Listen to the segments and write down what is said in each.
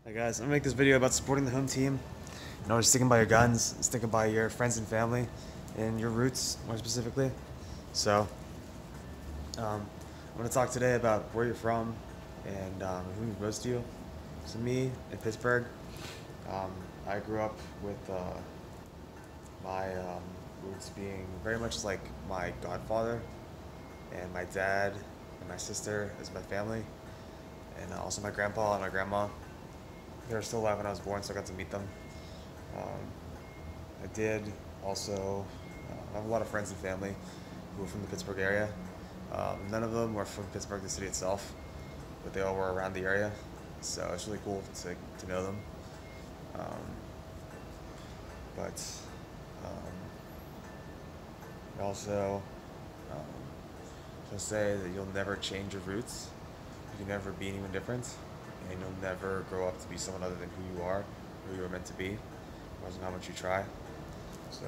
Hi guys, I'm gonna make this video about supporting the home team. You know, sticking by your guns, sticking by your friends and family, and your roots more specifically. So, I'm gonna talk today about where you're from and who means most to you. So me in Pittsburgh, um, I grew up with my roots being very much like my godfather and my dad and my sister as my family, and also my grandpa and my grandma. They were still alive when I was born, so I got to meet them. Um, I did also have a lot of friends and family who were from the Pittsburgh area. None of them were from Pittsburgh, the city itself, but they all were around the area. So it's really cool to know them. Um, but I also just say that you'll never change your roots. You can never be anyone different, and you'll never grow up to be someone other than who you are, who you were meant to be, no matter how much you try. So,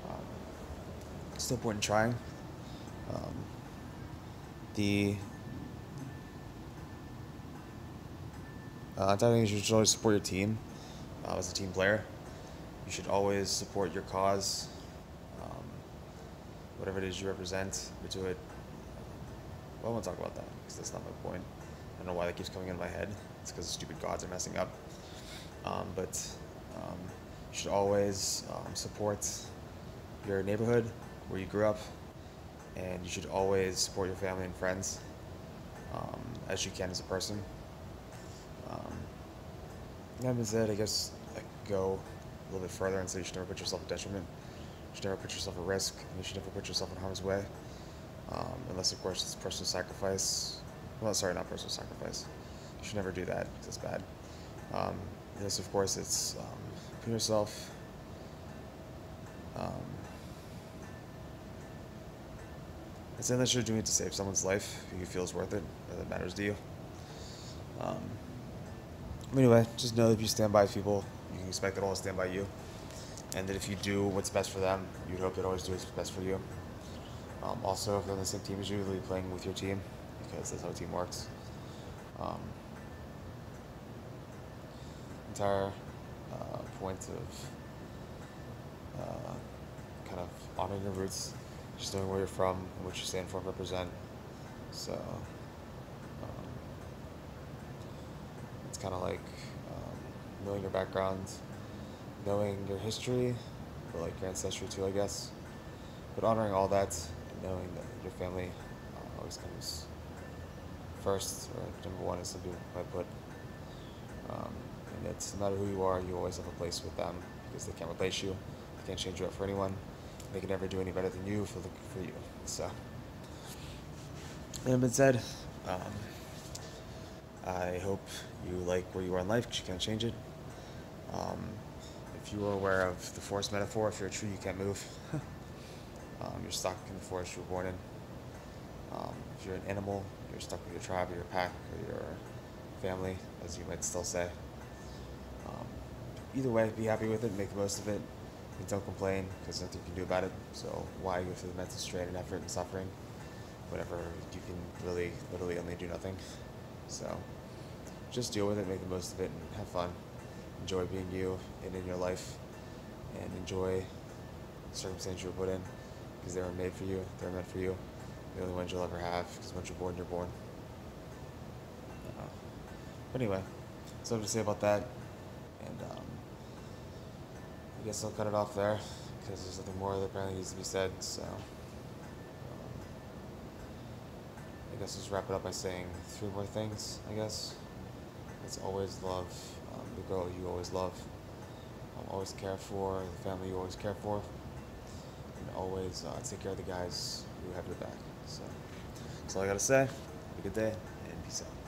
um, it's still important trying. Um, the I think you should always support your team as a team player. You should always support your cause, um, whatever it is you represent. You do it. Well, I won't talk about that because that's not my point. I don't know why that keeps coming in my head. It's because the stupid gods are messing up. But you should always support your neighborhood where you grew up, and you should always support your family and friends as you can as a person. That being said, I guess I could go a little bit further and say you should never put yourself at detriment. You should never put yourself at risk, and you should never put yourself in harm's way. Unless, of course, it's personal sacrifice. Well, sorry, not personal sacrifice. You should never do that because it's bad. Yes, of course, it's putting yourself. It's unless you're doing it to save someone's life who you feel is worth it, or that matters to you. Um, anyway, just know that if you stand by people, you can expect that all to stand by you, and that if you do what's best for them, you'd hope they'd always do what's best for you. Also, if they're on the same team as you, they'll be playing with your team, because that's how a team works. Entire point of kind of honoring your roots, just knowing where you're from and what you stand for and represent. So it's kind of like knowing your background, knowing your history, or like your ancestry too, I guess. But honoring all that and knowing that your family always comes first, or number one, as some people might put. And it's no matter who you are, you always have a place with them because they can't replace you, they can't change you up for anyone, they can never do any better than you for you. So, that being said, I hope you like where you are in life because you can't change it. If you are aware of the forest metaphor, if you're a tree, you can't move. You're stuck in the forest you were born in. If you're an animal, you're stuck with your tribe or your pack or your family, as you might still say. Either way, be happy with it, make the most of it, and don't complain because there's nothing you can do about it. So why go through the mental strain and effort and suffering whenever you can really, literally only do nothing? So just deal with it, make the most of it, and have fun. Enjoy being you and in your life, and enjoy the circumstances you were put in because they were made for you, they were meant for you. The only ones you'll ever have because once you're born, you're born. But anyway, that's all I have to say about that. And I guess I'll cut it off there because there's nothing more that apparently needs to be said. So I guess I'll just wrap it up by saying 3 more things, I guess. It's always love the girl you always love. Always care for the family you always care for. And always take care of the guys who have your back. So that's all I gotta say. Have a good day and peace out.